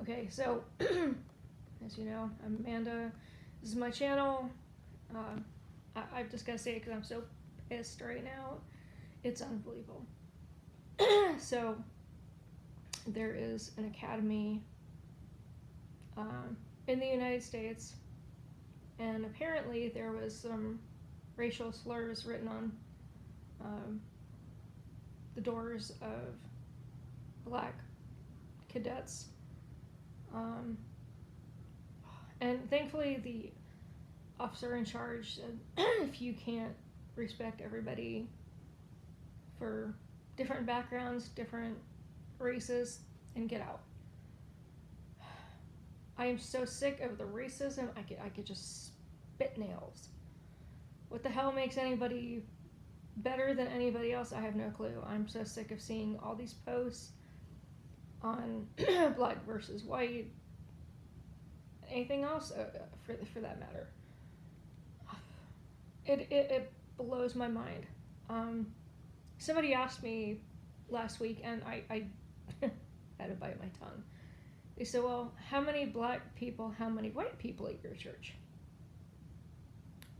Okay, so as you know, I'm Amanda. This is my channel. I'm just gonna say it because I'm so pissed right now. It's unbelievable. So there is an academy in the United States, and apparently there was some racial slurs written on the doors of black cadets. And thankfully, the officer in charge said, if you can't respect everybody for different backgrounds, different races, and get out. I am so sick of the racism. I could just spit nails. What the hell makes anybody better than anybody else? I have no clue. I'm so sick of seeing all these posts on black versus white, anything else for that matter. It blows my mind. Somebody asked me last week, and I had to bite my tongue. They said, well, how many black people, how many white people at your church?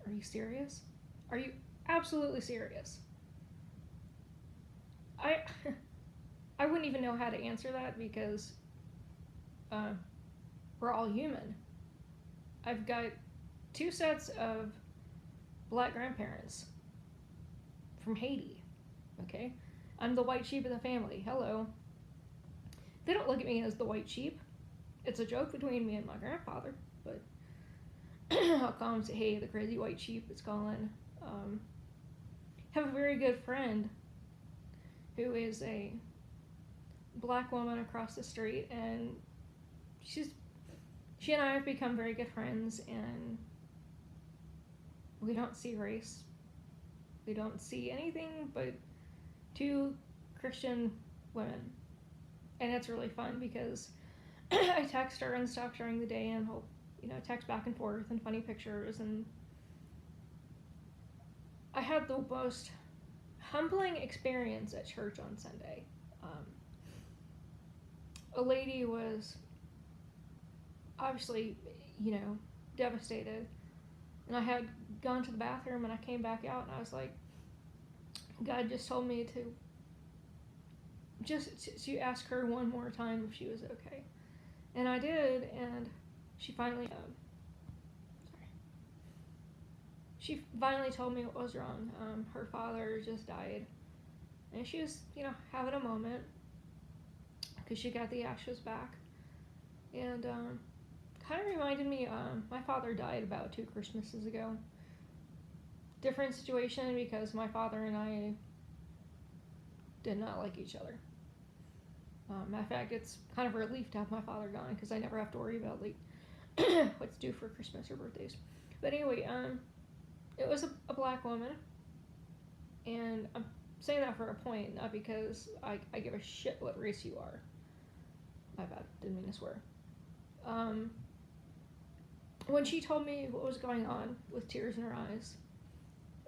Are you serious? Are you absolutely serious? I wouldn't even know how to answer that because we're all human. I've got 2 sets of black grandparents from Haiti, okay? I'm the white sheep of the family. Hello. They don't look at me as the white sheep. It's a joke between me and my grandfather, but I'll call him, say, hey, the crazy white sheep is calling. Have a very good friend who is a black woman across the street, and she and I have become very good friends, and we don't see race. We don't see anything but 2 Christian women. And it's really fun because I text her and stuff during the day, and we'll, text back and forth and funny pictures. And I had the most humbling experience at church on Sunday. A lady was obviously, devastated. And I had gone to the bathroom, and I came back out, and I was like, God just told me to ask her one more time if she was okay. And I did, and she finally told me what was wrong. Her father just died, and she was, having a moment because she got the ashes back. And kind of reminded me, my father died about 2 Christmases ago. Different situation because my father and I did not like each other. Matter of fact, it's kind of a relief to have my father gone because I never have to worry about what's due for Christmas or birthdays. But anyway, it was a black woman, and I'm saying that for a point, not because I give a shit what race you are. My bad, didn't mean to swear. When she told me what was going on with tears in her eyes,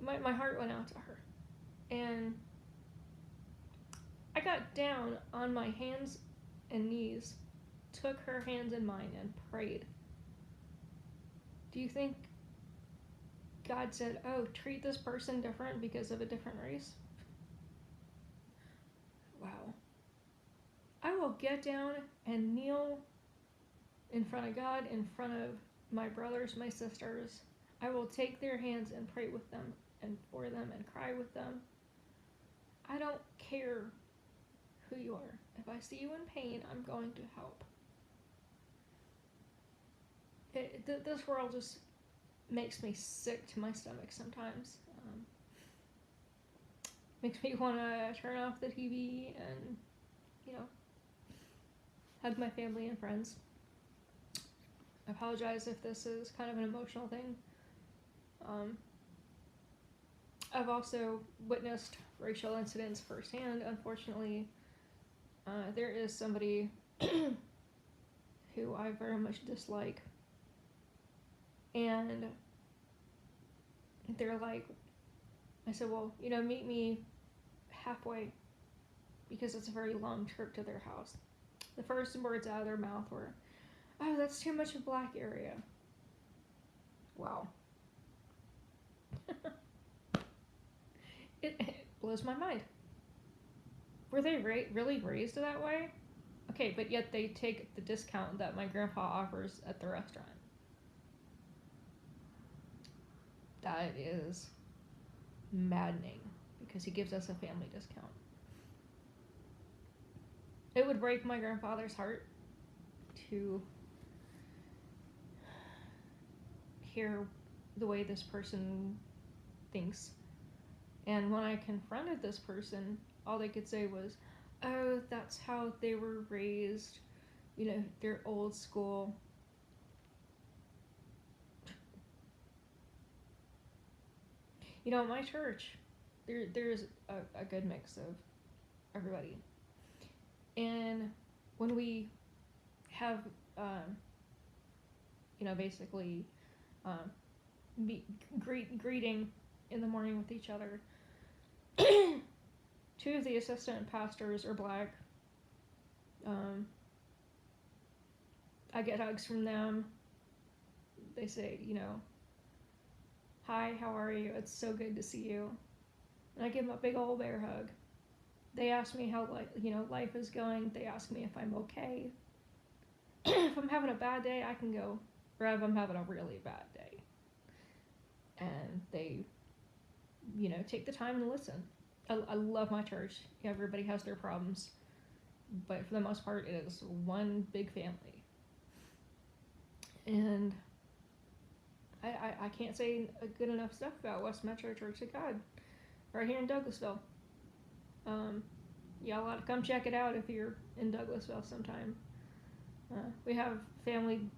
my heart went out to her. And I got down on my hands and knees, took her hands in mine, and prayed. Do you think God said, oh, treat this person different because of a different race? Wow. I will get down and kneel in front of God, in front of my brothers, my sisters. I will take their hands and pray with them and for them and cry with them. I don't care who you are. If I see you in pain, I'm going to help. This world just makes me sick to my stomach sometimes. Makes me want to turn off the TV and, hug my family and friends. I apologize if this is kind of an emotional thing. I've also witnessed racial incidents firsthand. Unfortunately, there is somebody who I very much dislike, and they're like, I said, well, meet me halfway because it's a very long trip to their house. The first words out of their mouth were, "Oh, that's too much of black area." Wow. It blows my mind. Were they really raised that way? Okay, but yet they take the discount that my grandpa offers at the restaurant. That is maddening because he gives us a family discount. It would break my grandfather's heart to hear the way this person thinks. And when I confronted this person, all they could say was, "Oh, that's how they were raised. You know, they're old school." You know, at my church, there's a good mix of everybody. And when we have, basically greeting in the morning with each other, two of the assistant pastors are black. I get hugs from them. They say, "Hi, how are you? It's so good to see you." And I give them a big old bear hug. They ask me how life is going. They ask me if I'm okay. If I'm having a bad day, I can go, or if I'm having a really bad day. And they, take the time and listen. I love my church. Everybody has their problems, but for the most part, it is one big family. And I can't say good enough stuff about West Metro Church of God, right here in Douglasville. Y'all ought to come check it out if you're in Douglasville sometime. We have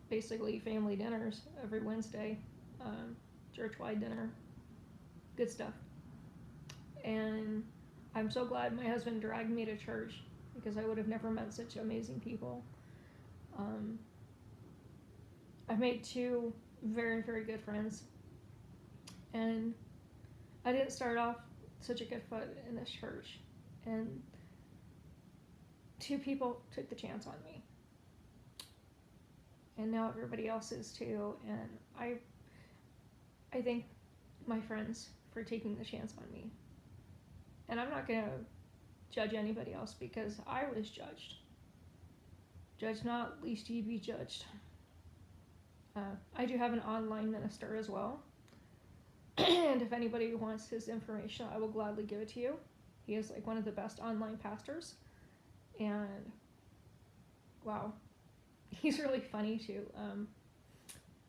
basically family dinners every Wednesday, church-wide dinner, good stuff. And I'm so glad my husband dragged me to church because I would have never met such amazing people. I've made two very, very good friends, and I didn't start off such a good foot in this church, and two people took the chance on me, and now everybody else is too. And I thank my friends for taking the chance on me, and I'm not gonna judge anybody else because I was judged. Judge not, lest ye be judged. I do have an online minister as well, and if anybody wants his information, I will gladly give it to you. He is like one of the best online pastors, and wow, he's really funny too.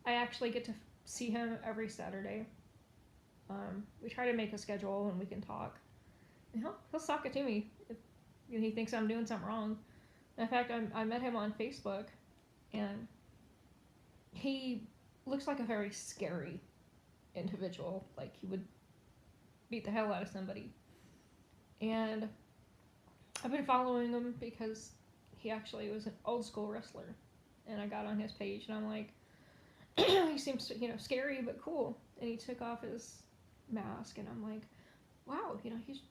I actually get to see him every Saturday. We try to make a schedule and we can talk, and he'll sock it to me if he thinks I'm doing something wrong. In fact, I met him on Facebook, and he looks like a very scary individual. Like he would beat the hell out of somebody. And I've been following him because he actually was an old school wrestler. And I got on his page and I'm like, he seems, scary but cool. And he took off his mask and I'm like, wow, he's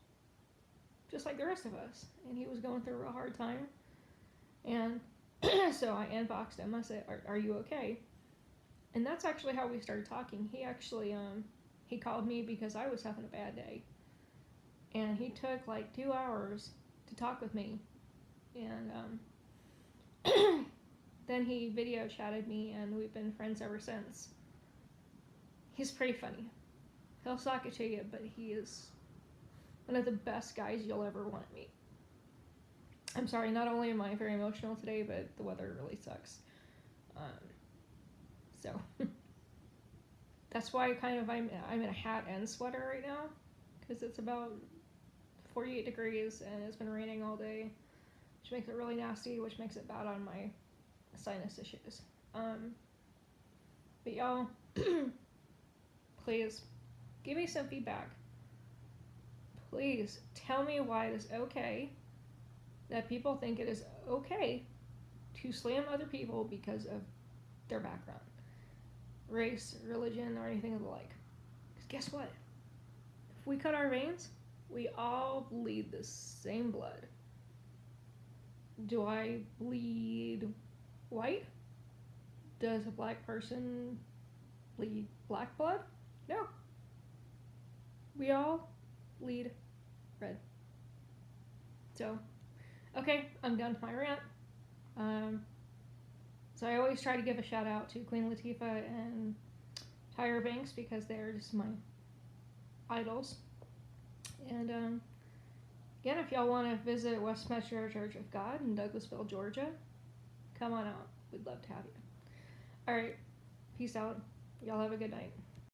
just like the rest of us. And he was going through a hard time. And so I inboxed him. I said, are you okay? And that's actually how we started talking. He actually, he called me because I was having a bad day. And he took like 2 hours to talk with me. And then he video chatted me, and we've been friends ever since. He's pretty funny. He'll sock it to you, but he is one of the best guys you'll ever want to meet. I'm sorry, not only am I very emotional today, but the weather really sucks. So that's why I'm in a hat and sweater right now, because it's about 48 degrees and it's been raining all day, which makes it really nasty, which makes it bad on my sinus issues. But y'all, please give me some feedback. Please tell me why it is okay that people think it is okay to slam other people because of their background, race, religion, or anything of the like. Because guess what? If we cut our veins, we all bleed the same blood. Do I bleed white? Does a black person bleed black blood? No. We all bleed red. So, okay, I'm done with my rant. Um, so I always try to give a shout out to Queen Latifah and Tyra Banks because they're just my idols. And again, if y'all want to visit West Metro Church of God in Douglasville, Georgia, come on out. We'd love to have you. All right, peace out. Y'all have a good night.